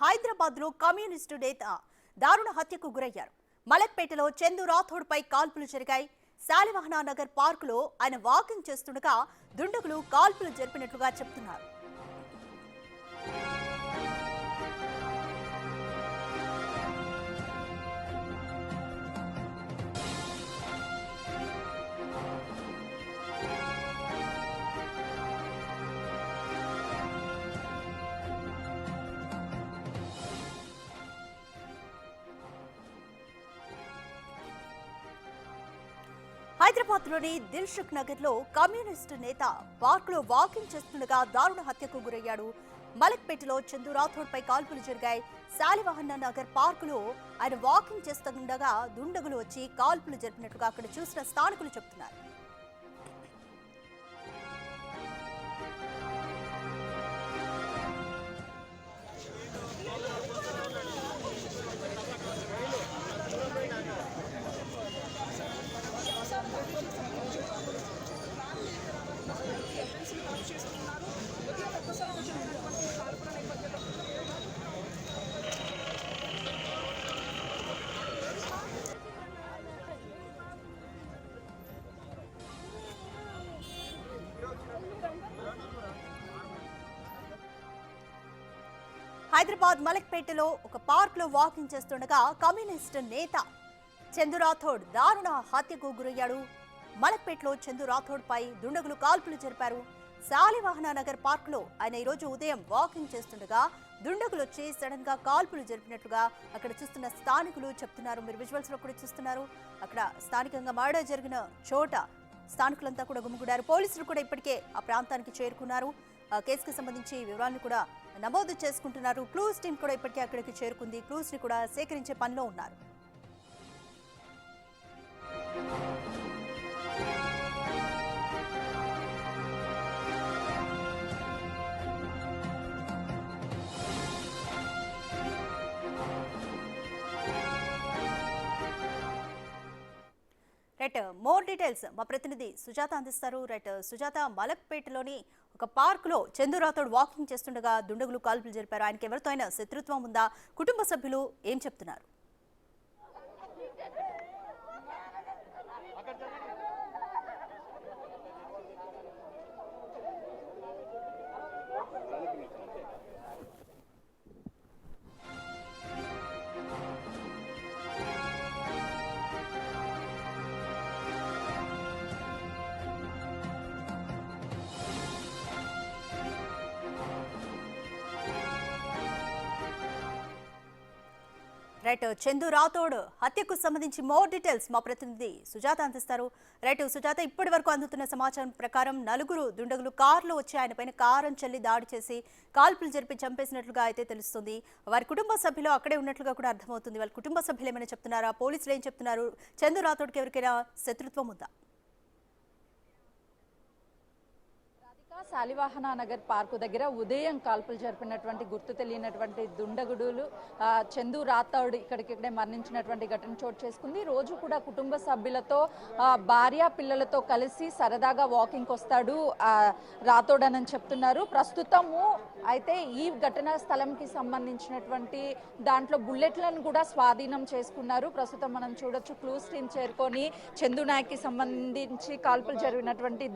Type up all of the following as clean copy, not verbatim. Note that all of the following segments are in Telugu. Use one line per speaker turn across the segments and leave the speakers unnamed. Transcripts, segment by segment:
హైదరాబాద్ లో కమ్యూనిస్టు నేత దారుణ హత్యకు గురయ్యారు. మలక్పేటలో చందు రాథోడ్ పై కాల్పులు జరిగాయి. శాలివాహన నగర్ పార్కులో ఆయన వాకింగ్ చేస్తుండగా దుండగులు కాల్పులు జరిపినట్లుగా చెప్తున్నారు. హైదరాబాద్ లోని దిల్సుఖ్ నగర్ లో కమ్యూనిస్టు నేత పార్క్ లో వాకింగ్ చేస్తుండగా దారుణ హత్యకు గురయ్యాడు. మలక్పేటలో చందు రాథోడ్ పై కాల్పులు జరిగాయి. శాలివాహన నగర్ పార్కులో ఆయన వాకింగ్ చేస్తుండగా దుండగులు వచ్చి కాల్పులు జరిపినట్లుగా అక్కడ చూసిన స్థానికులు చెబుతున్నారు. హైదరాబాద్ మలక్పేటలో ఒక పార్క్ లో వాకింగ్ చేస్తుండగా కమ్యూనిస్టు నేత చందు రాథోడ్ దారుణ హత్యకు గురయ్యాడు. మలక్పేటలో చందు రాథోడ్ పై దుండగులు కాల్పులు జరిపారు. శాలివాహన నగర్ పార్క్ లో ఆయన ఈరోజు ఉదయం వాకింగ్ చేస్తుండగా దుండగులు వచ్చి సడన్ గా కాల్పులు జరిపినట్లుగా అక్కడ చూస్తున్న స్థానికులు చెప్తున్నారు. మీరు విజువల్స్ లో కూడా చూస్తున్నారు. అక్కడ స్థానికంగా మర్డర్ జరిగిన చోట స్థానికులంతా కూడా గుమిగూడారు. పోలీసులు కూడా ఇప్పటికే ఆ ప్రాంతానికి చేరుకున్నారు. కేసుకు సంబంధించి వివరాలను కూడా నమోదు చేసుకుంటున్నారు. క్లూస్ టీం కూడా ఇప్పటికే అక్కడికి చేరుకుంది. క్లూస్ ని కూడా సేకరించే పనిలో ఉన్నారు. రైట్, మోర్ డీటెయిల్స్ మా ప్రతినిధి సుజాత అందిస్తారు. రైట్ సుజాత, మలక్పేటలోని ఒక పార్క్ లో చందు రాథోడ్ వాకింగ్ చేస్తుండగా దుండగులు కాల్పులు జరిపారు. ఆయనకి ఎవరితో అయినా శత్రుత్వం ఉందా? కుటుంబ సభ్యులు ఏం చెప్తున్నారు? రైట్, చందు రాథోడ్ హత్యకు సంబంధించి మోర్ డీటెయిల్స్ మా ప్రతినిధి సుజాత అందిస్తారు. రైట్ సుజాత, ఇప్పటి వరకు అందుతున్న సమాచారం ప్రకారం నలుగురు దుండగులు కారులో వచ్చి ఆయన పైన కారం చల్లి దాడి చేసి కాల్పులు జరిపి చంపేసినట్లుగా అయితే తెలుస్తుంది. వారి కుటుంబ సభ్యులు అక్కడే ఉన్నట్లుగా కూడా అర్థమవుతుంది. వాళ్ళ కుటుంబ సభ్యులు ఏమైనా చెప్తున్నారా? పోలీసులు ఏం చెప్తున్నారు? చందు రాథోడ్కి ఎవరికైనా శత్రుత్వం ఉందా?
శాలివాహన నగర్ పార్కు దగ్గర ఉదయం కాల్పులు జరిపినటువంటి గుర్తు తెలియనటువంటి దుండగుడులు చందు రాథోడ్ ఇక్కడికిక్కడే మరణించినటువంటి ఘటన చోటు చేసుకుంది. రోజు కూడా కుటుంబ సభ్యులతో భార్య పిల్లలతో కలిసి సరదాగా వాకింగ్కి వస్తాడు రాథోడ్ అని చెప్తున్నారు. ప్రస్తుతము అయితే ఈ ఘటనా స్థలంకి సంబంధించినటువంటి దాంట్లో బుల్లెట్లను కూడా స్వాధీనం చేసుకున్నారు. ప్రస్తుతం మనం చూడొచ్చు క్లూస్ టీం చేరుకొని చందు నాయక్కి సంబంధించి కాల్పులు జరిగినటువంటి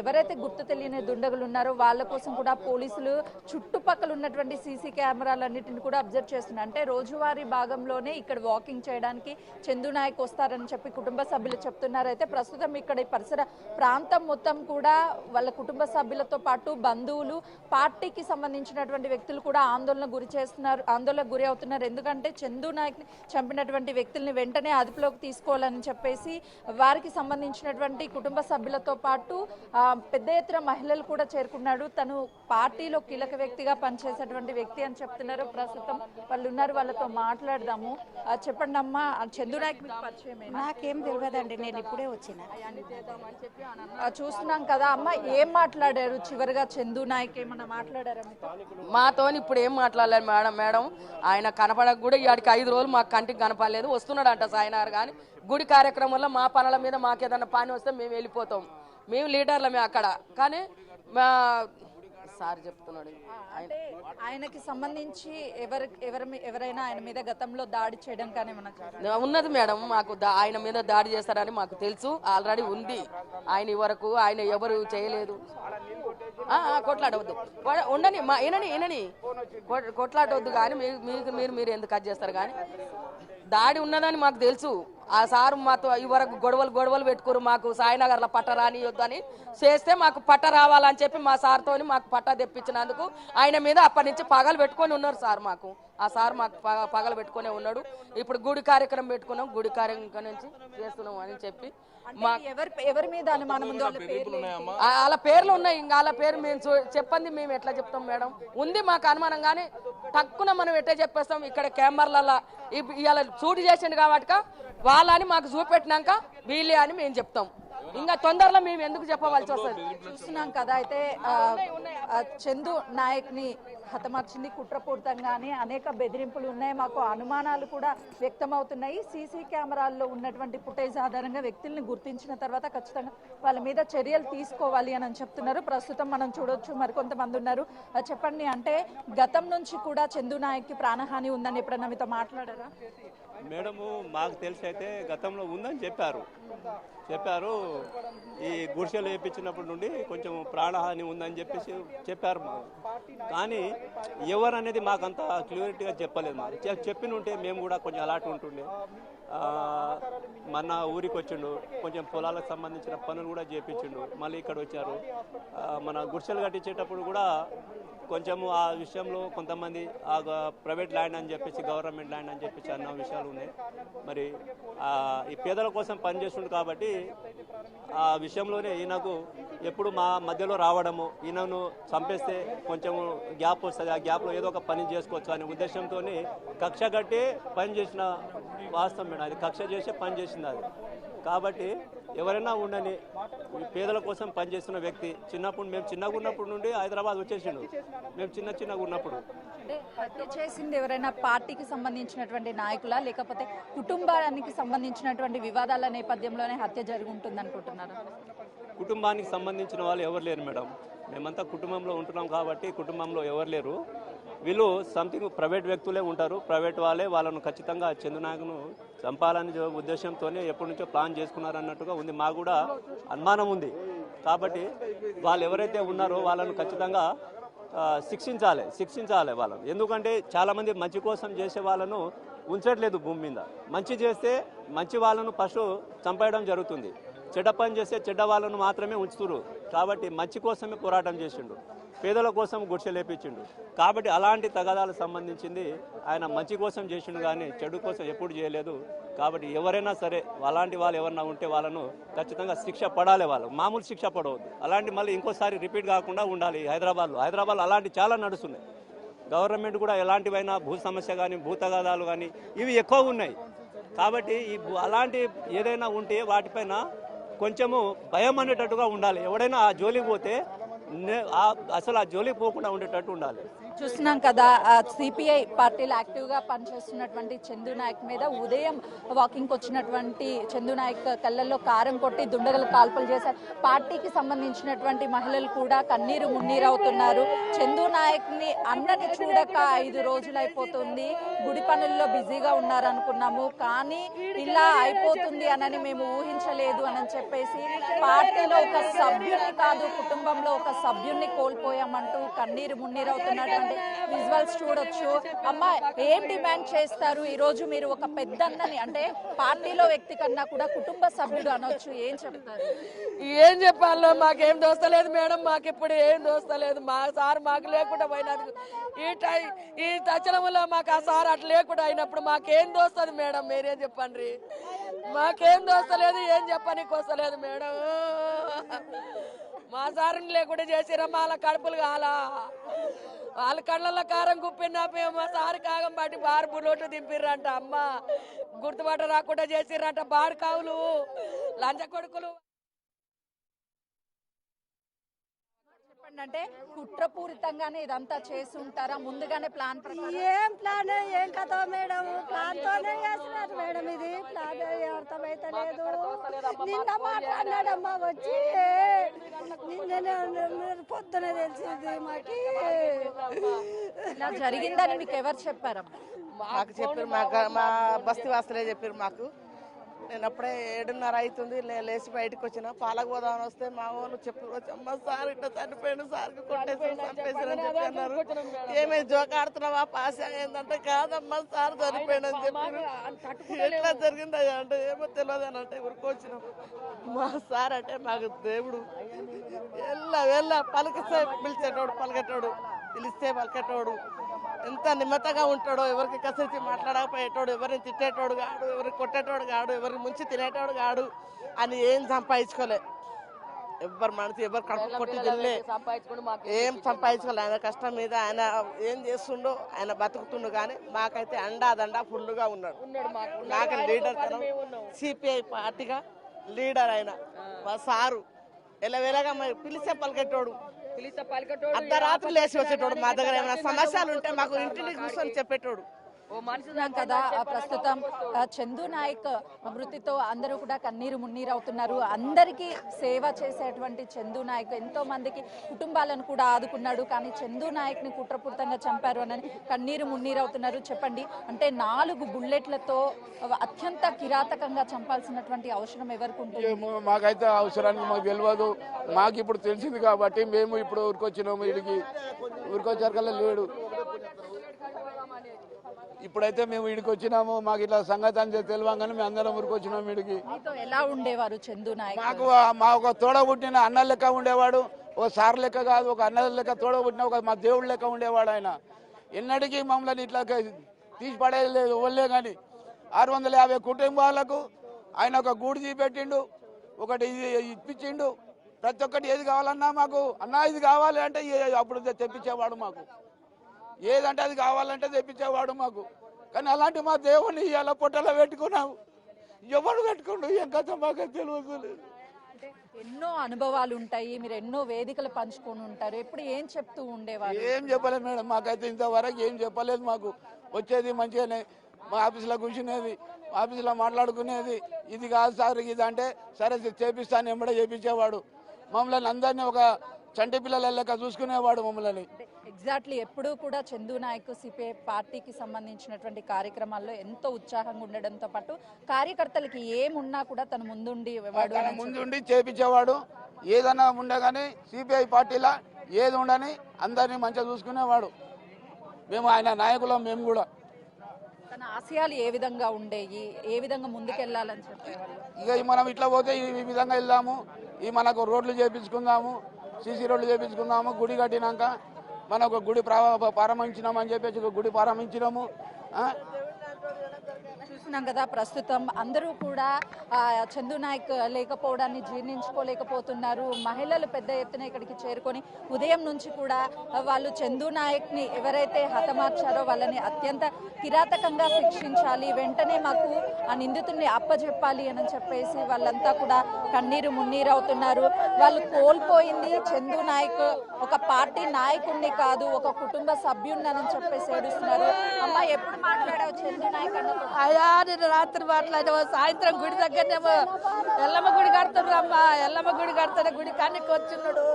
ఎవరైతే గుర్తు తెలియని దుండగులు ఉన్నారో వాళ్ళ కోసం కూడా పోలీసులు చుట్టుపక్కల ఉన్నటువంటి సీసీ కెమెరాలన్నింటిని కూడా అబ్జర్వ్ చేస్తున్నారు. అంటే రోజువారీ భాగంలోనే ఇక్కడ వాకింగ్ చేయడానికి చందు నాయక్ వస్తారని చెప్పి కుటుంబ సభ్యులు చెప్తున్నారు. అయితే ప్రస్తుతం ఇక్కడ ఈ పరిసర ప్రాంతం మొత్తం కూడా వాళ్ళ కుటుంబ సభ్యులతో పాటు బంధువులు, పార్టీకి సంబంధించినటువంటి వ్యక్తులు కూడా ఆందోళనకు గురి అవుతున్నారు. ఎందుకంటే చందు నాయక్ ని చంపినటువంటి వ్యక్తుల్ని వెంటనే అదుపులోకి తీసుకోవాలని చెప్పేసి వారికి సంబంధించినటువంటి కుటుంబ సభ్యులతో పాటు పెద్ద ఎత్తున మహిళలు కూడా చేరుకున్నాడు. తను పార్టీలో కీలక వ్యక్తిగా పనిచేసేటువంటి వ్యక్తి అని చెప్తున్నారు. ప్రస్తుతం వాళ్ళు ఉన్నారు, వాళ్ళతో మాట్లాడదాము. చెప్పండి అమ్మా, చందు నాయక్ మీకు పరిచయం?
నాకేం తెలియదండి, నేను ఇప్పుడే వచ్చిన.
చూస్తున్నాం కదా అమ్మ, ఏం మాట్లాడారు చివరిగా చందు నాయక్? ఏమన్నా మాట్లాడారు
మాతో? ఇప్పుడు ఏం మాట్లాడలేదు మేడం. ఆయన కనపడక కూడా ఇవాడికి 5 రోజులు మాకు కంటికి కనపడలేదు. వస్తున్నాడు అంట సాయినారు. కానీ గుడి కార్యక్రమంలో మా పనుల మీద మాకేదన్నా పని వస్తే మేము వెళ్ళిపోతాం. మేము లీడర్లమే అక్కడ. కానీ మా సార్ చెప్తున్నాడు.
అంటే ఆయనకి సంబంధించి ఎవరైనా ఆయన మీద గతంలో దాడి చేయడం కానీ ఏమన్నా
ఉన్నది మేడం, మాకు ఆయన మీద దాడి చేస్తారని మాకు తెలుసు, ఆల్రెడీ ఉంది. ఆయన వరకు ఆయన ఎవరు చేయలేదు. కొట్లాడవద్దు, ఉండని మా వినని కొట్లాడవద్దు కానీ మీరు ఎందుకు కట్ చేస్తారు కానీ దాడి ఉన్నదని మాకు తెలుసు. ఆ సారు మాతో ఈ వరకు గొడవలు పెట్టుకోరు, మాకు సాయినగర్లో పట్ట రానియొద్దని చేస్తే మాకు పట్ట రావాలని చెప్పి మా సార్తో మాకు పట్ట తెప్పించినందుకు ఆయన మీద అప్పటి నుంచి పగలు పెట్టుకొని ఉన్నారు సార్. మాకు ఆ సార్ మాకు పగలు పెట్టుకునే ఉన్నాడు. ఇప్పుడు గుడి కార్యక్రమం పెట్టుకున్నాం, గుడి కార్యక్రమం నుంచి చేస్తున్నాం అని చెప్పి
ఎవరి మీద అనుమానం ఉందో
వాళ్ళ పేర్లు ఉన్నాయి. ఇంకా వాళ్ళ పేరు మేము చెప్పండి, మేము ఎట్లా చెప్తాం మేడం? ఉంది మాకు అనుమానం కానీ తక్కువ మనం ఎట్లా చెప్పేస్తాం? ఇక్కడ కెమెరాలలో ఇవాళ షూట్ చేసిండు కాబట్టి వాళ్ళని మాకు చూపెట్టినాక వీళ్ళే అని మేము చెప్తాం. ఇంకా తొందరలో మేము ఎందుకు చెప్పవలసి వస్తుంది?
చూస్తున్నాం కదా. అయితే చందు నాయక్ ని హతమార్చింది కుట్రపూరితంగానే అనేక బెదిరింపులు ఉన్నాయి, మాకు అనుమానాలు కూడా వ్యక్తమవుతున్నాయి. సీసీ కెమెరాల్లో ఉన్నటువంటి ఫుటేజ్ ఆధారంగా వ్యక్తుల్ని గుర్తించిన తర్వాత ఖచ్చితంగా వాళ్ళ మీద చర్యలు తీసుకోవాలి అని చెప్తున్నారు. ప్రస్తుతం మనం చూడొచ్చు మరికొంతమంది ఉన్నారు. చెప్పండి, అంటే గతం నుంచి కూడా చందు నాయక్ కి ప్రాణహాని ఉందని ఎప్పుడన్నా మీతో మాట్లాడారా?
మేడము మాకు తెలిసి అయితే గతంలో ఉందని చెప్పారు. ఈ గుడిసెలు వేయించినప్పటి నుండి కొంచెం ప్రాణహాని ఉందని చెప్పారు మాకు. కానీ ఎవరు అనేది మాకంత క్లియరిటీగా చెప్పలేదు. మాకు చెప్పిన ఉంటే మేము కూడా కొంచెం అలాంటి ఉంటుండే. మన ఊరికి వచ్చిండు, కొంచెం పొలాలకు సంబంధించిన పనులు కూడా చేయించిండు. మళ్ళీ ఇక్కడ వచ్చారు. మన గుడిసెలు కట్టించేటప్పుడు కూడా కొంచెము ఆ విషయంలో కొంతమంది ప్రైవేట్ ల్యాండ్ అని చెప్పేసి గవర్నమెంట్ ల్యాండ్ అని చెప్పేసి అన్న విషయాలు ఉన్నాయి. మరి ఈ పేదల కోసం పనిచేస్తుండు కాబట్టి ఆ విషయంలోనే ఈయనకు ఎప్పుడు మా మధ్యలో రావడము, ఈయనను చంపేస్తే కొంచెం గ్యాప్ వస్తుంది, ఆ గ్యాప్లో ఏదో ఒక పని చేసుకోవచ్చు అనే ఉద్దేశంతో కక్ష కట్టి పని చేసిన వాస్తవం మేడం. అది కక్ష చేసే పని చేసింది అది. కాబట్టి ఎవరైనా ఉండని పేదల కోసం పనిచేస్తున్న వ్యక్తి మేము చిన్నగా ఉన్నప్పుడు నుండి హైదరాబాద్ వచ్చేసిండు. మేము చిన్నగా ఉన్నప్పుడు.
అంటే హత్య చేసింది ఎవరైనా పార్టీకి సంబంధించినటువంటి నాయకులా, లేకపోతే కుటుంబానికి సంబంధించినటువంటి వివాదాల నేపథ్యంలోనే హత్య జరిగి ఉంటుంది అనుకుంటున్నారు?
కుటుంబానికి సంబంధించిన వాళ్ళు ఎవరు లేరు మేడం. మేమంతా కుటుంబంలో ఉంటున్నాం కాబట్టి కుటుంబంలో ఎవరు లేరు. వీళ్ళు సంథింగ్ ప్రైవేట్ వ్యక్తులే ఉంటారు. ప్రైవేట్ వాళ్ళే వాళ్ళను ఖచ్చితంగా చందు నాయక్ను చంపాలని ఉద్దేశంతోనే ఎప్పటి నుంచో ప్లాన్ చేసుకున్నారన్నట్టుగా ఉంది. మాకు కూడా అనుమానం ఉంది. కాబట్టి వాళ్ళు ఎవరైతే ఉన్నారో వాళ్ళను ఖచ్చితంగా శిక్షించాలి వాళ్ళను. ఎందుకంటే చాలామంది మంచి కోసం చేసే వాళ్ళను ఉంచట్లేదు భూమి మీద. మంచి చేస్తే మంచి వాళ్ళను ఫస్ట్ చంపేయడం జరుగుతుంది, చెడ్డ పని చేస్తే చెడ్డ వాళ్ళను మాత్రమే ఉంచుతురు. కాబట్టి మంచి కోసమే పోరాటం చేసిండు, పేదల కోసం గుడిసె లేపించిండు. కాబట్టి అలాంటి తగాదాలకు సంబంధించింది ఆయన మంచి కోసం చేసిండు కానీ చెడు కోసం ఎప్పుడు చేయలేదు. కాబట్టి ఎవరైనా సరే అలాంటి వాళ్ళు ఎవరైనా ఉంటే వాళ్ళను ఖచ్చితంగా శిక్ష పడాలి. వాళ్ళు మామూలు శిక్ష పడవద్దు. అలాంటి మళ్ళీ ఇంకోసారి రిపీట్ కాకుండా ఉండాలి. హైదరాబాద్లో అలాంటి చాలా నడుస్తున్నాయి. గవర్నమెంట్ కూడా ఎలాంటివైనా భూ సమస్య కానీ భూ తగాదాలు కానీ ఇవి ఎక్కువ ఉన్నాయి. కాబట్టి అలాంటి ఏదైనా ఉంటే వాటిపైన కొంచెము భయం అనేటట్టుగా ఉండాలి. ఎవడైనా ఆ జోలికి పోతే అసలు ఆ జోలికి పోకుండా ఉండేటట్టు ఉండాలి.
చూస్తున్నాం కదా, సిపిఐ పార్టీలో యాక్టివ్గా పనిచేస్తున్నటువంటి చందు నాయక్ మీద ఉదయం వాకింగ్కి వచ్చినటువంటి చందు నాయక్ కళ్ళల్లో కారం కొట్టి దుండగలు కాల్పులు చేశారు. పార్టీకి సంబంధించినటువంటి మహిళలు కూడా కన్నీరు మున్నీరవుతున్నారు. చందు నాయక్ని అన్నని చూడక 5 రోజులు అయిపోతుంది, గుడి పనుల్లో బిజీగా ఉన్నారనుకున్నాము, కానీ ఇలా అయిపోతుంది అనని మేము ఊహించలేదు అని చెప్పేసి పార్టీలో ఒక సభ్యుని కాదు కుటుంబంలో ఒక సభ్యున్ని కోల్పోయామంటూ కన్నీరు మున్నీరవుతున్నటువంటి విజువల్స్ చూడొచ్చు. అమ్మా, ఏం డిమాండ్ చేస్తారు ఈ రోజు మీరు? ఒక పెద్దన్నని, అంటే పార్టీలో వ్యక్తి కన్నా కూడా కుటుంబ సభ్యుడు అనొచ్చు, ఏం చెప్తారు?
ఏం చెప్పాలో మాకేం దోస్తలేదు మేడం. మాకు ఇప్పుడు ఏం దోస్తలేదు. మా సార్ మాకు లేకుండా పోయినందుకు ఈ తచ్చనములో మాకు ఆ సార్ అట్లా లేకుండా అయినప్పుడు మాకేం దోస్తుంది మేడం? మీరేం చెప్పండి. మాకేం దోస్తలేదు, ఏం చెప్పనీకి వస్తలేదు మేడం. మా సారుని లేకుండా చేసిరా వాళ్ళ కడుపులు కాలా, వాళ్ళ కళ్ళల్లో కారం గుప్పినా మా సారు కాగం బట్టి బారు బులోటు దింపిర్రంట. అమ్మ గుర్తుపట్ట రాకుండా చేసిర్రంట. బారు కావులు లంచ కొడుకులు.
చెప్పండి, అంటే కుట్రపూరితంగానే ఇదంతా చేసి ఉంటారా, ముందుగానే ప్లాన్ ప్రకారం?
ఏం ప్లాన్ ఏం కథ మేడం, ప్లాన్ తోనే చేస్తున్నారు మేడం. ఇది ప్లాన్ అర్థమైతే లేదు. నిన్న మాట్లాడినాడమ్మా వచ్చి, నిన్న పొద్దున తెలిసింది మాకి.
ఇలా జరిగిందని మీకు ఎవరు చెప్పారమ్మా?
మాకు చెప్పారు, మా బస్తీ వాసులే చెప్పారు మాకు. నేను అప్పుడే 7:30 అవుతుంది, లేచి బయటకు వచ్చిన పాలకు పోదామని వస్తే మా వాళ్ళు చెప్పారు, అమ్మ సార్ ఇట్లా చనిపోయాడు, సార్కి కొట్టేసి చంపేసారు అని చెప్పి అన్నారు. ఏమేమి జోక ఆడుతున్నావా, పాస్ ఏంటంటే కాదమ్మా సార్ చనిపోయాడు అని చెప్పారు. ఎట్లా జరిగిందయ్యా అంటే ఏమో తెలియదు అని అంటే ఊరుకొచ్చినాం. మా సార్ అంటే మాకు దేవుడు. వెళ్ళ పలికిస్తే పిలిచేటోడు, పలికేటోడు, పిలిస్తే పలికేటోడు. ఎంత నిమ్మతంగా ఉంటాడో, ఎవరికి కసిరిచి మాట్లాడకపోయేటోడు, ఎవరిని తిట్టేటోడు కాడు, ఎవరికి కొట్టేటోడు కాడు, ఎవరిని ముంచి తినేటోడు కాడు అని ఏం సంపాదించుకోలే. ఎవరు మనసు ఎవరు కడుపు కొట్టి తినలే, ఏం సంపాదించుకోలే. ఆయన కష్టం మీద ఆయన ఏం చేస్తుండో ఆయన బతుకుతుండు. కానీ మాకైతే అండాదండా ఫుల్గా ఉన్నాడు. నాకు లీడర్ తనం, సిపిఐ పార్టీగా లీడర్ ఆయన మా సారు. ఎలవేళగా పిలిచే పలికేటోడు, అర్ధరాత్రి లేచి వచ్చేటోడు. మా దగ్గర ఏమైనా సమస్యలు ఉంటే మాకు ఇంటిని కూర్చొని చెప్పేటోడు.
చూస్తున్నాం కదా ప్రస్తుతం చందు నాయక్ మృతితో అందరూ కూడా కన్నీరు మున్నీరు అవుతున్నారు. అందరికీ సేవ చేసేటువంటి చందు నాయక్ ఎంతో మందికి కుటుంబాలను కూడా ఆదుకున్నాడు. కానీ చందు నాయక్ ని కుట్రపూరితంగా చంపారు అని కన్నీరు మున్నీరు అవుతున్నారు. చెప్పండి, అంటే 4 బుల్లెట్లతో అత్యంత కిరాతకంగా చంపాల్సినటువంటి అవసరం ఎవరికి ఉంటుంది?
మాకైతే అవసరానికి మాకు తెలియదు. మాకు ఇప్పుడు తెలిసింది కాబట్టి మేము ఇప్పుడు ఊరికొచ్చినాము. ఊరికొచ్చారు కల్లా లేడు. ఇప్పుడైతే మేము వీడికి వచ్చినాము. మాకు ఇట్లా సంగతి అని తెలియగానే మేము అందరం ఊరికొచ్చినాము. వీడికి
ఎలా ఉండేవారు చందు నాయక్?
మా ఒక తోడబుట్టిన అన్న లెక్క ఉండేవాడు. ఒక సార్ లెక్క కాదు, ఒక అన్న లెక్క తోడబుట్టిన ఒక మా దేవుడు లెక్క ఉండేవాడు. ఆయన ఎన్నటికీ మమ్మల్ని ఇట్లా తీసి పడేయలేదు ఇవ్వలే. కానీ 650 కుటుంబాలకు ఆయన ఒక గూడు తీపెట్టిండు, ఒకటి ఇప్పించిండు. ప్రతి ఒక్కటి ఏది కావాలన్నా మాకు అన్నా ఇది కావాలి అంటే అప్పుడు తెప్పించేవాడు. మాకు ఏదంటే అది కావాలంటే తెప్పించేవాడు మాకు. కానీ అలాంటి మా దేవుని ఇలా పొట్టలో పెట్టుకున్నాము. ఎవరు పెట్టుకుంటూ ఏం కథ మాకు తెలియదు.
ఎన్నో అనుభవాలు ఉంటాయి, మీరు ఎన్నో వేదికలు పంచుకొని ఉంటారు. ఎప్పుడు ఏం చెప్తూ ఉండేవారు?
ఏం చెప్పలేదు మేడం, మాకైతే ఇంతవరకు ఏం చెప్పలేదు. మాకు వచ్చేది మంచిగానే మా ఆఫీసులో కూర్చునేది, ఆఫీసులో మాట్లాడుకునేది. ఇది కాదు సార్ ఇది అంటే సరే చేపిస్తాను ఎంబడే చేపించేవాడు. మమ్మల్ని అందరినీ ఒక చంటి పిల్లల లెక్క చూసుకునేవాడు మమ్మల్ని.
ఎగ్జాక్ట్లీ ఎప్పుడూ కూడా చందు నాయక్ సిపిఐ పార్టీకి సంబంధించినటువంటి కార్యక్రమాల్లో ఎంతో ఉత్సాహంగా ఉండడంతో పాటు కార్యకర్తలకి ఏమున్నా కూడా తను ముందుండి
చేపించేవాడు. ఏదన్నా ఉండే కానీ సిపిఐ పార్టీలా ఏది ఉండని అందరినీ మంచిగా చూసుకునేవాడు. మేము ఆయన నాయకులం. మేము కూడా
తన ఆశయాలు ఏ విధంగా ఉండేవి, ఏ విధంగా ముందుకెళ్లాలని చెప్పేవాళ్ళు.
ఇక మనం ఇట్లా పోతే ఈ విధంగా వెళ్దాము, ఈ మనకు రోడ్లు చేపించుకుందాము, సీసీ రోడ్లు చేపించుకుందాము. గుడి కట్టినాక మనకు గుడి ప్రారంభించినామని చెప్పేసి గుడి ప్రారంభించినాము.
చూస్తున్నాం కదా ప్రస్తుతం అందరూ కూడా చందు నాయక్ లేకపోవడాన్ని జీర్ణించుకోలేకపోతున్నారు. మహిళలు పెద్ద ఎత్తున ఇక్కడికి చేరుకొని ఉదయం నుంచి కూడా వాళ్ళు చందు నాయక్ ని ఎవరైతే హతమార్చారో వాళ్ళని అత్యంత కిరాతకంగా శిక్షించాలి, వెంటనే మాకు ఆ నిందితుడిని అప్పచెప్పాలి అని చెప్పేసి వాళ్ళంతా కూడా కన్నీరు మున్నీరు అవుతున్నారు. వాళ్ళు కోల్పోయింది చందు నాయక్ ఒక పార్టీ నాయకుడిని కాదు, ఒక కుటుంబ సభ్యుడిని చెప్పేసి ఏడుస్తున్నారు. అమ్మ ఎప్పుడు మాట్లాడావు చందు నాయక్ అన్న?
నేను రాత్రి మాట్లాడేమో, సాయంత్రం గుడి దగ్గరనేమో ఎల్లమ్మ గుడి కడుతున్నాడు అమ్మా. ఎల్లమ్మ గుడి కడతాడు, గుడి కానికి వచ్చిన్నాడు.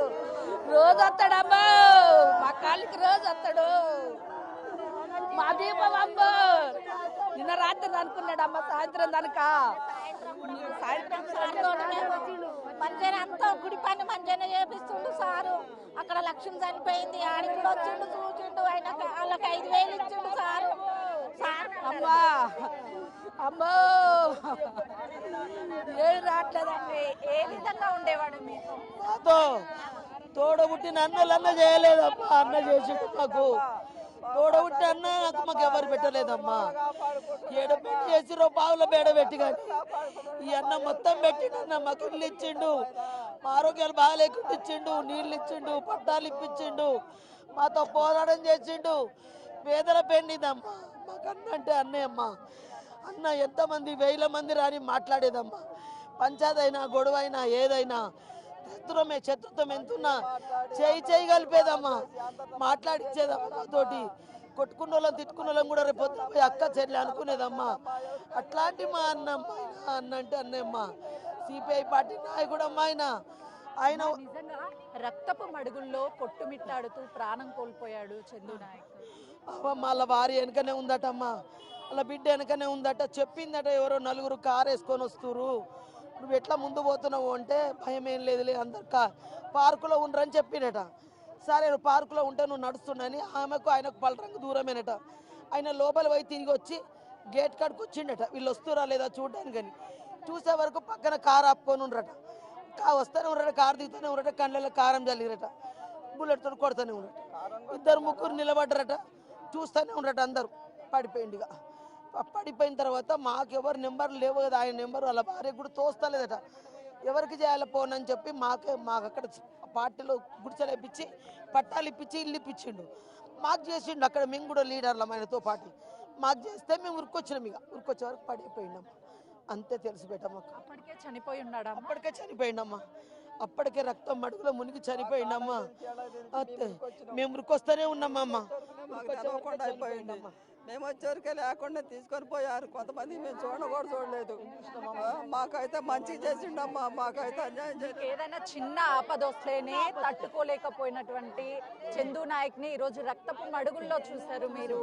రోజు వస్తాడమ్మా, మా కాళ్ళకి రోజు వస్తాడు. మా దీపం అమ్మ నిన్న రాత్రి అనుకున్నాడు అమ్మ, సాయంత్రం కనుక
మంచిగా అంతా గుడి పని మంచిగా చేపిస్తుండు సారు. అక్కడ లక్ష్యం చనిపోయింది, ఆడికి కూడా వచ్చిండు చూచిండు. ఆయన వాళ్ళకి 5,000 ఇచ్చిండు సారు.
అమ్మా అమ్మో ఏం రావట్లేదండి.
ఏ విధంగా ఉండేవాడు మీకు?
మాతో తోడబుట్టిన అన్నలన్న చేయలేదమ్మా. అన్న చేసిండు మాకు. తోడబుట్టి అన్న నాకు మాకు ఎవరు పెట్టలేదమ్మా. ఏడపెట్టి చేసిరో బావుల బేడ పెట్టి. కానీ ఈ అన్న మొత్తం పెట్టిండన్న. మాకు ఇల్లు ఇచ్చిండు, మా ఆరోగ్యాలు బాగా లేకుండా ఇచ్చిండు, నీళ్ళు ఇచ్చిండు, పట్టాలు ఇప్పించిండు, మాతో పోరాటం చేసిండు. పేదల పెండిదమ్మా. మాకు అన్న అంటే అన్నే అమ్మా. అన్న ఎంతమంది 1000 మంది రాని మాట్లాడేదమ్మా. పంచాయతీ అయినా గొడవ అయినా ఏదైనా శత్రుత్వమే ఎంతున్నా చేయి కలిపేదమ్మా, మాట్లాడిచ్చేదమ్మా నాతోటి. కొట్టుకున్న వాళ్ళని తిట్టుకున్న వాళ్ళని కూడా రేపు పోయి అక్క చెల్లి అనుకునేదమ్మా. అట్లాంటి మా అన్న అంటే అన్నయ్యమ్మా, సిపిఐ పార్టీ నాయకుడమ్మా ఆయన
నిజంగా రక్తపు మడుగుల్లో కొట్టుమిట్టాడుతూ ప్రాణం కోల్పోయాడు చందు నాయక్.
వాళ్ళ భార్య వెనకనే ఉందటమ్మా, వాళ్ళ బిడ్డ వెనకనే ఉందట. చెప్పిందట ఎవరో నలుగురు కారు వేసుకొని వస్తురు, నువ్వు ఎట్లా ముందు పోతున్నావు అంటే భయం ఏం లేదులే అందరు పార్కులో ఉండరని చెప్పినట. సరే నువ్వు పార్కులో ఉంటే నువ్వు నడుస్తున్నాని ఆమెకు ఆయనకు పలరంగు దూరమేనట. ఆయన లోపల పోయి తిరిగి వచ్చి గేట్ కాడికి వచ్చిండట, వీళ్ళు వస్తురా లేదా చూడడానికి. కానీ చూసే వరకు పక్కన కారు ఆపుకొని ఉండరట. వస్తూనే ఉండట, కారు దిగుతూనే ఉండట, కళ్ళల్లో కారం చల్లిరట, బుల్లెట్తో కొడుతూనే ఉండట. 2-3 నిలబడ్డరట, చూస్తూనే ఉండట. అందరూ పడిపోయిందిగా. పడిపోయిన తర్వాత మాకెవరు నెంబర్లు లేవు కదా, ఆయన నెంబర్ వాళ్ళ భార్య కూడా తోస్తలేదట. ఎవరికి చేయాలి ఫోన్ అని చెప్పి మాకు అక్కడ పార్టీలో గుడిసెలు ఇప్పించి పట్టాలు ఇప్పించి ఇల్లు ఇప్పించిండు. మాకు చేసిండు అక్కడ, మేము కూడా లీడర్లం ఆయనతో పాటు. మాకు చేస్తే మేము ఉరికొచ్చినాం. ఇక ఉరికొచ్చే వరకు పడిపోయినాం, అంతే తెలుసు పెట్టమ్మా.
అప్పటికే చనిపోయి ఉన్నాడా?
అప్పటికే చనిపోయిండమ్మా, అప్పటికే రక్తం మడుగులో మునిగి చనిపోయిండమ్మా. అంతే మేము ఉరికొస్తూనే ఉన్నామమ్మా.
మేము వచ్చేవరకే లేకుండా తీసుకొని పోయారు కొంతమంది, మేము చూడలేదు. మాకైతే మంచి చేసిండమ్మా, మాకైతే అన్యాయం చేసి.
ఏదైనా చిన్న ఆపదొస్తేనే తట్టుకోలేకపోయినటువంటి చందు నాయక్ ని ఈరోజు రక్తపు మడుగుల్లో చూశారు మీరు.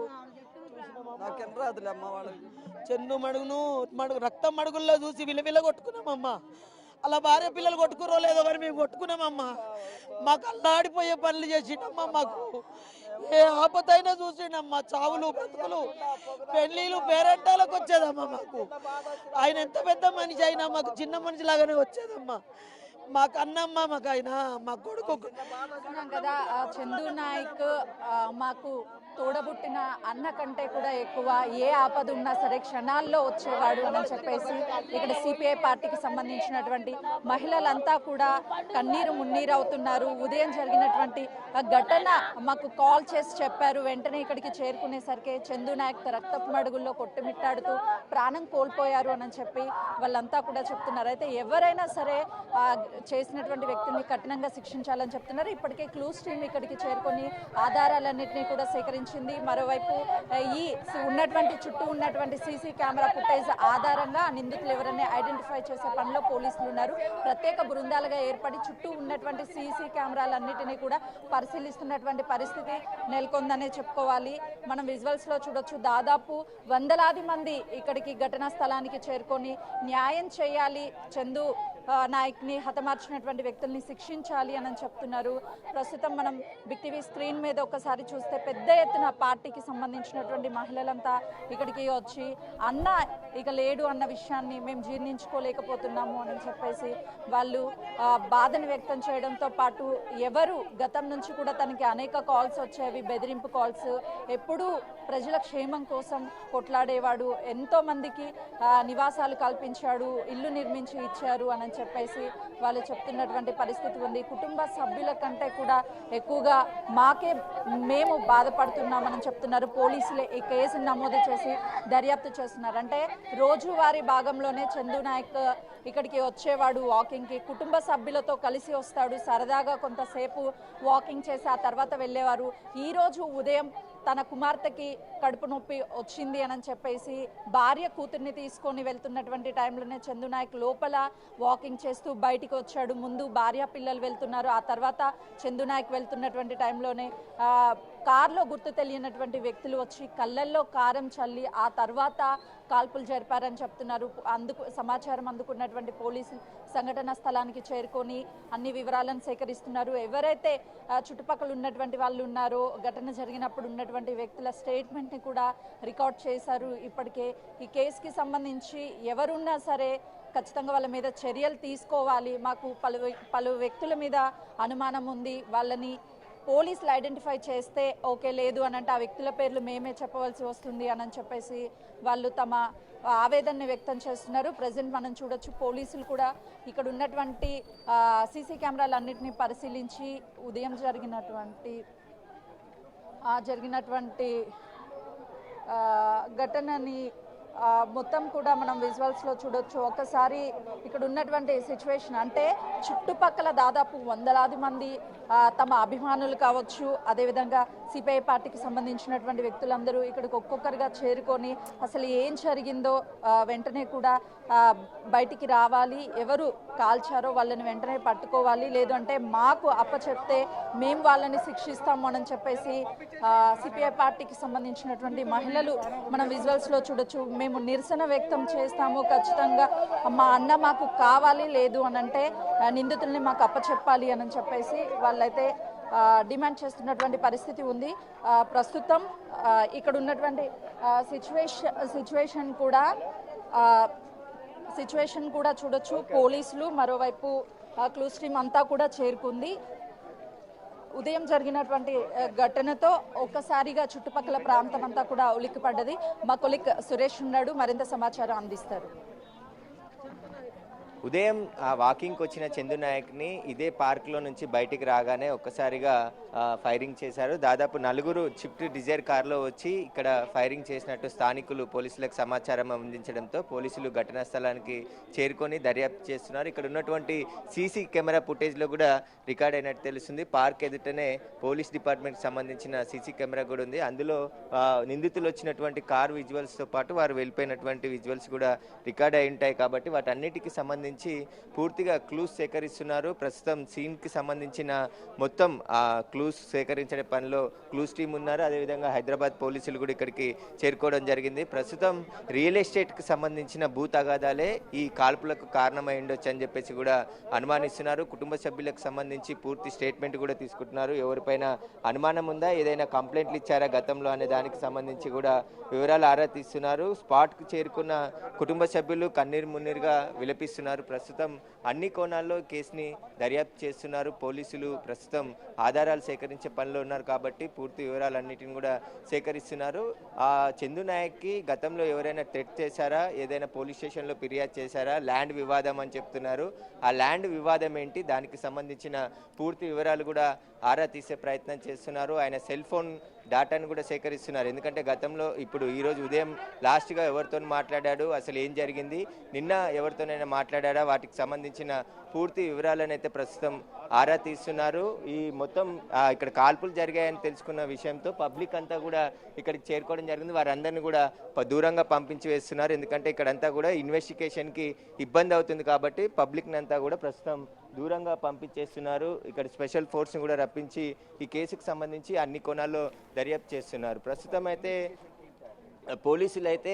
నాకెన్ రాదులేమ్మా వాళ్ళకి.
చెన్ను రక్తం మడుగుల్లో చూసి విలవిల కొట్టుకున్నామమ్మా. అలా భార్య పిల్లలు కొట్టుకురో లేదో కానీ మేము కొట్టుకున్నామమ్మా. మాకు అల్లాడిపోయే పనులు చేసిండమ్మా. మాకు ఏ ఆపదైనా చూసిండమ్మా. చావులు బ్రతుకులు పెళ్లిలు పేరెంటాలకు వచ్చేదమ్మా. మాకు ఆయన ఎంత పెద్ద మనిషి అయినా మాకు చిన్న మనిషి లాగానే వచ్చేదమ్మా. మాకు అన్నమ్మ, మాకు ఆయన మా కొడుకు
కదా. చందు నాయక్ మాకు తోడబుట్టిన అన్న కంటే కూడా ఎక్కువ, ఏ ఆపద ఉన్నా సరే క్షణాల్లో వచ్చేవాడు అని చెప్పేసి ఇక్కడ సిపిఐ పార్టీకి సంబంధించినటువంటి మహిళలంతా కూడా కన్నీరు మున్నీరు అవుతున్నారు. ఉదయం జరిగినటువంటి ఘటన మాకు కాల్ చేసి చెప్పారు. వెంటనే ఇక్కడికి చేరుకునేసరికి చందు నాయక్ రక్తపు మడుగుల్లో కొట్టుమిట్టాడుతూ ప్రాణం కోల్పోయారు అని చెప్పి వాళ్ళంతా కూడా చెప్తున్నారు. అయితే ఎవరైనా సరే చేసినటువంటి వ్యక్తిని కఠినంగా శిక్షించాలని చెప్తున్నారు. ఇప్పటికే క్లూస్ టీమ్ ఇక్కడికి చేరుకొని ఆధారాలన్నింటినీ కూడా సేకరించింది. మరోవైపు ఈ ఉన్నటువంటి చుట్టూ ఉన్నటువంటి సీసీ కెమెరా ఫుటేజ్ ఆధారంగా నిందితులు ఎవరైనా ఐడెంటిఫై చేసే పనిలో పోలీసులు ఉన్నారు. ప్రత్యేక బృందాలుగా ఏర్పడి చుట్టూ ఉన్నటువంటి సీసీ కెమెరాలన్నింటినీ కూడా పరిశీలిస్తున్నటువంటి పరిస్థితి నెలకొందనే చెప్పుకోవాలి. మనం విజువల్స్ లో చూడొచ్చు, దాదాపు వందలాది మంది ఇక్కడికి ఘటనా స్థలానికి చేరుకొని న్యాయం చేయాలి, చందు నాయక్ ని హతమార్చినటువంటి వ్యక్తుల్ని శిక్షించాలి అని చెప్తున్నారు. ప్రస్తుతం మనం బిగ్ టీవీ స్క్రీన్ మీద ఒకసారి చూస్తే పెద్ద ఎత్తున పార్టీకి సంబంధించినటువంటి మహిళలంతా ఇక్కడికి వచ్చి అన్న ఇక లేడు అన్న విషయాన్ని మేము జీర్ణించుకోలేకపోతున్నాము అని చెప్పేసి వాళ్ళు బాధను వ్యక్తం చేయడంతో పాటు ఎవరు గతం నుంచి కూడా తనకి అనేక కాల్స్ వచ్చేవి, బెదిరింపు కాల్స్, ఎప్పుడూ ప్రజల క్షేమం కోసం కొట్లాడేవాడు, ఎంతో మందికి నివాసాలు కల్పించాడు, ఇల్లు నిర్మించి ఇచ్చారు అని చెప్పేసి వాళ్ళు చెప్తున్నటువంటి పరిస్థితి ఉంది. కుటుంబ సభ్యుల కంటే కూడా ఎక్కువగా మేము బాధపడుతున్నామని చెప్తున్నారు. పోలీసులే ఈ కేసును నమోదు చేసి దర్యాప్తు చేస్తున్నారు. అంటే రోజువారీ భాగంలోనే చందు నాయక్ ఇక్కడికి వచ్చేవాడు వాకింగ్కి, కుటుంబ సభ్యులతో కలిసి వస్తాడు, సరదాగా కొంతసేపు వాకింగ్ చేసి ఆ తర్వాత వెళ్ళేవారు. ఈరోజు ఉదయం తన కుమార్తెకి కడుపు నొప్పి వచ్చింది అని చెప్పేసి భార్య కూతుర్ని తీసుకొని వెళ్తున్నటువంటి టైంలోనే చందు నాయక్ లోపల వాకింగ్ చేస్తూ బయటికి వచ్చాడు. ముందు భార్య పిల్లలు వెళ్తున్నారు, ఆ తర్వాత చందు నాయక్ వెళ్తున్నటువంటి టైంలోనే కార్లో గుర్తు తెలియనటువంటి వ్యక్తులు వచ్చి కళ్ళల్లో కారం చల్లి ఆ తర్వాత కాల్పులు జరిపారని చెప్తున్నారు. సమాచారం అందుకున్నటువంటి పోలీసులు సంఘటన స్థలానికి చేరుకొని అన్ని వివరాలను సేకరిస్తున్నారు. ఎవరైతే చుట్టుపక్కల ఉన్నటువంటి వాళ్ళు ఉన్నారో ఘటన జరిగినప్పుడు ఉన్నటువంటి వ్యక్తుల స్టేట్మెంట్ని కూడా రికార్డ్ చేశారు. ఇప్పటికే ఈ కేసుకి సంబంధించి ఎవరున్నా సరే ఖచ్చితంగా వాళ్ళ మీద చర్యలు తీసుకోవాలి, మాకు పలు వ్యక్తుల మీద అనుమానం ఉంది, వాళ్ళని పోలీసులు ఐడెంటిఫై చేస్తే ఓకే, లేదు అని అంటే ఆ వ్యక్తుల పేర్లు మేమే చెప్పవలసి వస్తుంది అని చెప్పేసి వాళ్ళు తమ ఆవేదనని వ్యక్తం చేస్తున్నారు. ప్రజెంట్ మనం చూడొచ్చు, పోలీసులు కూడా ఇక్కడ ఉన్నటువంటి సీసీ కెమెరాలన్నింటినీ పరిశీలించి ఉదయం జరిగినటువంటి ఘటనని మొత్తం కూడా మనం విజువల్స్లో చూడొచ్చు. ఒకసారి ఇక్కడ ఉన్నటువంటి సిచ్యువేషన్ అంటే చుట్టుపక్కల దాదాపు వందలాది మంది తమ అభిమానులు కావచ్చు, అదేవిధంగా సిపిఐ పార్టీకి సంబంధించినటువంటి వ్యక్తులందరూ ఇక్కడికి ఒక్కొక్కరుగా చేరుకొని అసలు ఏం జరిగిందో వెంటనే కూడా బయటికి రావాలి, ఎవరు కాల్చారో వాళ్ళని వెంటనే పట్టుకోవాలి, లేదు అంటే మాకు అప్పచెప్తే మేము వాళ్ళని శిక్షిస్తాము అని చెప్పేసి సిపిఐ పార్టీకి సంబంధించినటువంటి మహిళలు మనం విజువల్స్లో చూడొచ్చు. మేము నిరసన వ్యక్తం చేస్తాము, ఖచ్చితంగా మా అన్న మాకు కావాలి, లేదు అని అంటే నిందితుల్ని మాకు అప్పచెప్పాలి అని చెప్పేసి వాళ్ళైతే డిమాండ్ చేస్తున్నటువంటి పరిస్థితి ఉంది. ప్రస్తుతం ఇక్కడ ఉన్నటువంటి సిచ్యువేషన్ కూడా చూడొచ్చు. పోలీసులు, మరోవైపు క్లూస్ టీమ్ అంతా కూడా చేరుకుంది. ఉదయం జరిగినటువంటి ఘటనతో ఒక్కసారిగా చుట్టుపక్కల ప్రాంతం అంతా కూడా ఉలిక్కిపడ్డది. మా కొలిక్ సురేష్ ఉన్నాడు, మరింత సమాచారం అందిస్తారు.
ఉదయం వాకింగ్కి వచ్చిన చందు నాయక్ని ఇదే పార్క్లో నుంచి బయటికి రాగానే ఒక్కసారిగా ఫైరింగ్ చేశారు. దాదాపు 4 స్విఫ్ట్ డిజైర్ కార్లో వచ్చి ఇక్కడ ఫైరింగ్ చేసినట్టు స్థానికులు పోలీసులకు సమాచారం అందించడంతో పోలీసులు ఘటనా స్థలానికి చేరుకొని దర్యాప్తు చేస్తున్నారు. ఇక్కడ ఉన్నటువంటి సీసీ కెమెరా ఫుటేజ్లో కూడా రికార్డ్ అయినట్టు తెలుస్తుంది. పార్క్ ఎదుటనే పోలీస్ డిపార్ట్మెంట్కి సంబంధించిన సీసీ కెమెరా కూడా ఉంది. అందులో నిందితులు వచ్చినటువంటి కార్ విజువల్స్తో పాటు వారు వెళ్ళిపోయినటువంటి విజువల్స్ కూడా రికార్డ్ అయి ఉంటాయి. కాబట్టి వాటన్నిటికీ సంబంధించి పూర్తిగా క్లూస్ సేకరిస్తున్నారు. ప్రస్తుతం సీన్కి సంబంధించిన మొత్తం క్లూస్ సేకరించే పనిలో క్లూస్ టీం ఉన్నారు. అదేవిధంగా హైదరాబాద్ పోలీసులు కూడా ఇక్కడికి చేరుకోవడం జరిగింది. ప్రస్తుతం రియల్ ఎస్టేట్కి సంబంధించిన భూ తగాదాలే ఈ కాల్పులకు కారణమై ఉండొచ్చు అని చెప్పేసి కూడా అనుమానిస్తున్నారు. కుటుంబ సభ్యులకు సంబంధించి పూర్తి స్టేట్మెంట్ కూడా తీసుకుంటున్నారు. ఎవరిపైన అనుమానం ఉందా, ఏదైనా కంప్లైంట్లు ఇచ్చారా గతంలో అనే దానికి సంబంధించి కూడా వివరాలు ఆరా తీస్తున్నారు. స్పాట్కు చేరుకున్న కుటుంబ సభ్యులు కన్నీరు మున్నీరుగా విలపిస్తున్నారు. ప్రస్తుతం అన్ని కోణాల్లో కేసుని దర్యాప్తు చేస్తున్నారు. పోలీసులు ప్రస్తుతం ఆధారాలు సేకరించే పనిలో ఉన్నారు కాబట్టి పూర్తి వివరాలన్నిటిని కూడా సేకరిస్తున్నారు. చందు నాయక్కి గతంలో ఎవరైనా థ్రెట్ చేశారా, ఏదైనా పోలీస్ స్టేషన్లో ఫిర్యాదు చేశారా, ల్యాండ్ వివాదం అని చెప్తున్నారు. ఆ ల్యాండ్ వివాదం ఏంటి, దానికి సంబంధించిన పూర్తి వివరాలు కూడా ఆరా తీసే ప్రయత్నం చేస్తున్నారు. ఆయన సెల్ ఫోన్ డాటాను కూడా సేకరిస్తున్నారు. ఎందుకంటే గతంలో ఇప్పుడు ఈరోజు ఉదయం లాస్ట్గా ఎవరితో మాట్లాడాడు, అసలు ఏం జరిగింది, నిన్న ఎవరితోనైనా మాట్లాడా, వాటికి సంబంధించిన పూర్తి వివరాలను అయితే ప్రస్తుతం ఆరా తీస్తున్నారు. ఈ మొత్తం ఇక్కడ కాల్పులు జరిగాయని తెలుసుకున్న విషయంతో పబ్లిక్ అంతా కూడా ఇక్కడికి చేరుకోవడం జరిగింది. వారందరినీ కూడా దూరంగా పంపించి వేస్తున్నారు. ఎందుకంటే ఇక్కడంతా కూడా ఇన్వెస్టిగేషన్కి ఇబ్బంది అవుతుంది కాబట్టి పబ్లిక్ని అంతా కూడా ప్రస్తుతం దూరంగా పంపించేస్తున్నారు. ఇక్కడ స్పెషల్ ఫోర్స్ని కూడా రప్పించి ఈ కేసుకు సంబంధించి అన్ని కోణాల్లో దర్యాప్తు చేస్తున్నారు. ప్రస్తుతం అయితే పోలీసులు అయితే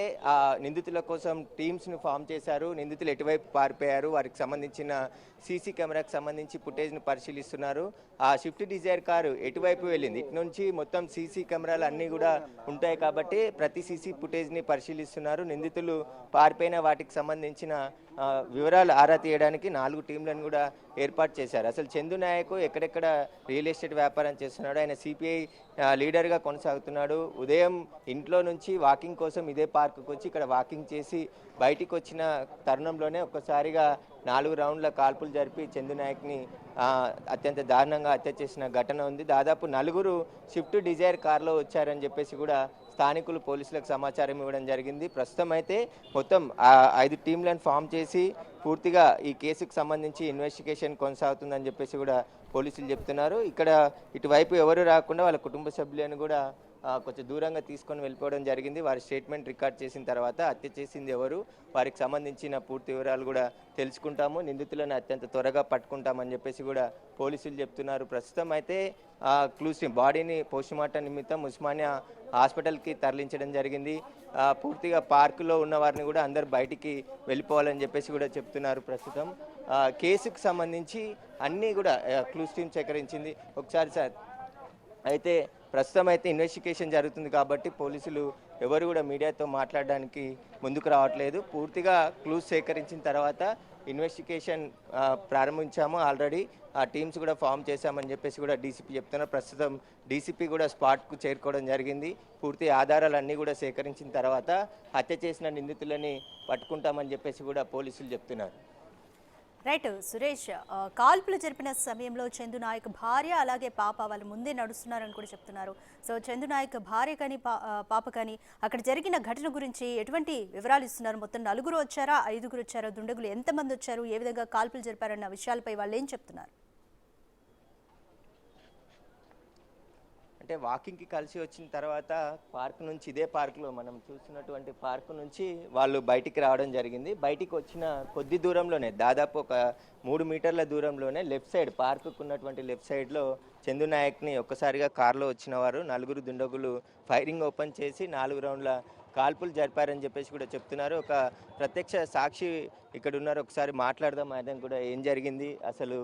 నిందితుల కోసం టీమ్స్ను ఫామ్ చేశారు. నిందితులు ఎటువైపు పారిపోయారు, వారికి సంబంధించిన సీసీ కెమెరాకి సంబంధించి ఫుటేజ్ను పరిశీలిస్తున్నారు. ఆ స్విఫ్ట్ డిజైర్ కారు ఎటువైపు వెళ్ళింది, ఇటు నుంచి మొత్తం సీసీ కెమెరాలు అన్నీ కూడా ఉంటాయి కాబట్టి ప్రతి సీసీ ఫుటేజ్ని పరిశీలిస్తున్నారు. నిందితులు పారిపోయిన వాటికి సంబంధించిన వివరాలు ఆరా తీయడానికి 4 టీంలను కూడా ఏర్పాటు చేశారు. అసలు చందు నాయక్ ఎక్కడెక్కడ రియల్ ఎస్టేట్ వ్యాపారం చేస్తున్నాడు, ఆయన సిపిఐ లీడర్గా కొనసాగుతున్నాడు. ఉదయం ఇంట్లో నుంచి వాకింగ్ కోసం ఇదే పార్కుకి వచ్చి ఇక్కడ వాకింగ్ చేసి బయటికి వచ్చిన తరుణంలోనే ఒక్కసారిగా 4 రౌండ్ల కాల్పులు జరిపి చందు నాయక్ని అత్యంత దారుణంగా హత్య చేసిన ఘటన ఉంది. దాదాపు 4 స్విఫ్ట్ డిజైర్ కార్లో వచ్చారని చెప్పేసి కూడా స్థానికులు పోలీసులకు సమాచారం ఇవ్వడం జరిగింది. ప్రస్తుతం అయితే మొత్తం 5 టీంలను ఫామ్ చేసి పూర్తిగా ఈ కేసుకు సంబంధించి ఇన్వెస్టిగేషన్ కొనసాగుతుందని చెప్పేసి కూడా పోలీసులు చెప్తున్నారు. ఇక్కడ ఇటువైపు ఎవరు రాకుండా వాళ్ళ కుటుంబ సభ్యులను కూడా కొంచెం దూరంగా తీసుకొని వెళ్ళిపోవడం జరిగింది. వారి స్టేట్మెంట్ రికార్డ్ చేసిన తర్వాత హత్య చేసింది ఎవరు, వారికి సంబంధించిన పూర్తి వివరాలు కూడా తెలుసుకుంటాము, నిందితులను అత్యంత త్వరగా పట్టుకుంటామని చెప్పేసి కూడా పోలీసులు చెప్తున్నారు. ప్రస్తుతం అయితే క్లూస్ టీమ్ బాడీని పోస్టుమార్టం నిమిత్తం ఉస్మానియా హాస్పిటల్కి తరలించడం జరిగింది. పూర్తిగా పార్కులో ఉన్న వారిని కూడా అందరు బయటికి వెళ్ళిపోవాలని చెప్పేసి కూడా చెప్తున్నారు. ప్రస్తుతం కేసుకు సంబంధించి అన్నీ కూడా క్లూస్ టీమ్ సేకరించింది. ఒకసారి సార్ అయితే ప్రస్తుతం అయితే ఇన్వెస్టిగేషన్ జరుగుతుంది కాబట్టి పోలీసులు ఎవరు కూడా మీడియాతో మాట్లాడడానికి ముందుకు రావట్లేదు. పూర్తిగా క్లూస్ సేకరించిన తర్వాత ఇన్వెస్టిగేషన్ ప్రారంభించాము. ఆల్రెడీ ఆ టీమ్స్ కూడా ఫామ్ చేశామని చెప్పేసి కూడా డీసీపీ చెప్తున్నారు. ప్రస్తుతం డీసీపీ కూడా స్పాట్కు చేరుకోవడం జరిగింది. పూర్తి ఆధారాలన్నీ కూడా సేకరించిన తర్వాత హత్య చేసిన నిందితులని పట్టుకుంటామని చెప్పేసి కూడా పోలీసులు చెప్తున్నారు.
రైట్ సురేష్, కాల్పులు జరిపిన సమయంలో చందు నాయక్ భార్య అలాగే పాప వాళ్ళు ముందే నడుస్తున్నారని కూడా చెప్తున్నారు. సో చందు నాయక్ భార్య కానీ పాప కానీ అక్కడ జరిగిన ఘటన గురించి ఎటువంటి వివరాలు ఇస్తున్నారు? మొత్తం 4 వచ్చారా, 5 వచ్చారా, దుండగులు ఎంతమంది వచ్చారు, ఏ విధంగా కాల్పులు జరిపారన్న విషయాలపై వాళ్ళు ఏం చెప్తున్నారు?
అంటే వాకింగ్కి కలిసి వచ్చిన తర్వాత పార్క్ నుంచి, ఇదే పార్క్లో మనం చూస్తున్నటువంటి పార్క్ నుంచి వాళ్ళు బయటికి రావడం జరిగింది. బయటికి వచ్చిన కొద్ది దూరంలోనే, దాదాపు ఒక 3 మీటర్ల దూరంలోనే లెఫ్ట్ సైడ్, పార్కుకు ఉన్నటువంటి లెఫ్ట్ సైడ్లో చందు నాయక్ని ఒక్కసారిగా కారులో వచ్చిన వారు 4 దుండగులు ఫైరింగ్ ఓపెన్ చేసి 4 రౌండ్ల కాల్పులు జరిపారని చెప్పేసి కూడా చెప్తున్నారు. ఒక ప్రత్యక్ష సాక్షి ఇక్కడ ఉన్నారు, ఒకసారి మాట్లాడదాం. ఆయన కూడా ఏం జరిగింది, అసలు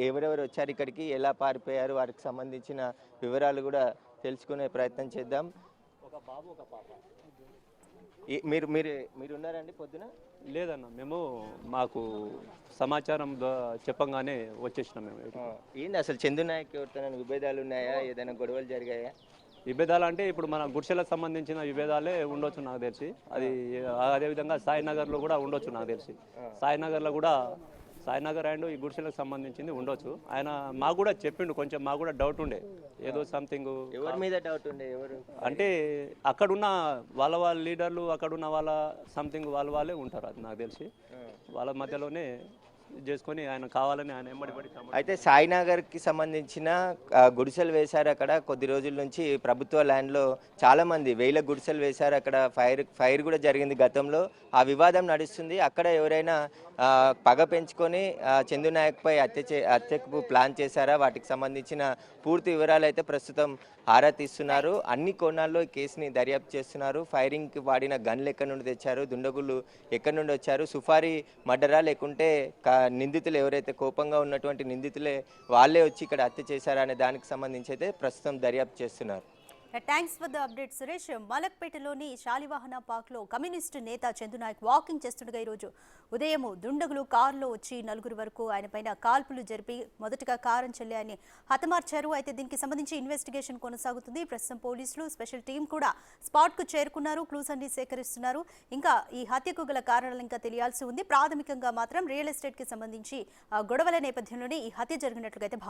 ఎవరెవరు వచ్చారు ఇక్కడికి, ఎలా పారిపోయారు, వారికి సంబంధించిన వివరాలు కూడా తెలుసుకునే ప్రయత్నం చేద్దాం.
ఒక బాబు ఒక పాప.
మీరు మీరు మీరు ఉన్నారండి పొద్దున?
లేదన్న, మేము మాకు సమాచారం చెప్పంగానే వచ్చేసినాం మేము.
ఏంటి అసలు చందు నాయక్ ఎవరితో విభేదాలు ఉన్నాయా, ఏదైనా గొడవలు జరిగాయా?
విభేదాలు అంటే ఇప్పుడు మన గుడిసెలకు సంబంధించిన విభేదాలే ఉండొచ్చు నాకు తెలిసి. అది అదేవిధంగా సాయినగర్లో కూడా ఉండొచ్చు నాకు తెలిసి. సాయినగర్లో కూడా, సాయినగర్ అండ్ ఈ గుడిసెలకు సంబంధించింది ఉండొచ్చు. ఆయన మాకు కూడా చెప్పిండు, కొంచెం మాకు కూడా డౌట్ ఉండే, ఏదో సంథింగ్.
ఎవరి మీద డౌట్ ఉండే? ఎవరు
అంటే అక్కడున్న వాళ్ళ లీడర్లు, అక్కడున్న వాళ్ళ సంథింగ్ వాళ్ళే ఉంటారు, అది నాకు తెలిసి. వాళ్ళ మధ్యలోనే చేసుకొని ఆయన కావాలని ఆయన ఎంబడిపడి.
అయితే సాయినగర్కి సంబంధించిన గుడిసెలు వేశారు. అక్కడ కొద్ది రోజుల నుంచి ప్రభుత్వ ల్యాండ్లో చాలామంది వేల గుడిసెలు వేశారు. అక్కడ ఫైర్ కూడా జరిగింది గతంలో. ఆ వివాదం నడుస్తుంది. అక్కడ ఎవరైనా పగ పెంచుకొని చందు నాయక్పై హత్యకు ప్లాన్ చేశారా, వాటికి సంబంధించిన పూర్తి వివరాలు అయితే ప్రస్తుతం ఆరా తీస్తున్నారు. అన్ని కోణాల్లో ఈ కేసుని దర్యాప్తు చేస్తున్నారు. ఫైరింగ్కి వాడిన గన్లు ఎక్కడి నుండి తెచ్చారు, దుండగులు ఎక్కడి నుండి వచ్చారు, సుఫారీ మర్డరా లేకుంటే నిందితులు ఎవరైతే కోపంగా ఉన్నటువంటి నిందితులే వాళ్ళే వచ్చి ఇక్కడ హత్య చేశారా అనే దానికి సంబంధించి అయితే ప్రస్తుతం దర్యాప్తు చేస్తున్నారు.
Thanks for the update Suresh. మలక్పేటలోని శాలివాహన పార్క్లో కమ్యూనిస్టు నేత చందు నాయక్ వాకింగ్ చేస్తుండగా ఈరోజు ఉదయం దుండగులు కారులో వచ్చి 4 వరకు ఆయన పైన కాల్పులు జరిపి మొదటగా కారం చెల్లి ఆయన హతమార్చారు. అయితే దీనికి సంబంధించి ఇన్వెస్టిగేషన్ కొనసాగుతుంది. ప్రస్తుతం పోలీసులు స్పెషల్ టీం కూడా స్పాట్కు చేరుకున్నారు, క్లూస్ అన్ని సేకరిస్తున్నారు. ఇంకా ఈ హత్యకు గల కారణాలు ఇంకా తెలియాల్సి ఉంది. ప్రాథమికంగా మాత్రం రియల్ ఎస్టేట్కి సంబంధించి గొడవల నేపథ్యంలోనే ఈ హత్య జరిగినట్లుగా అయితే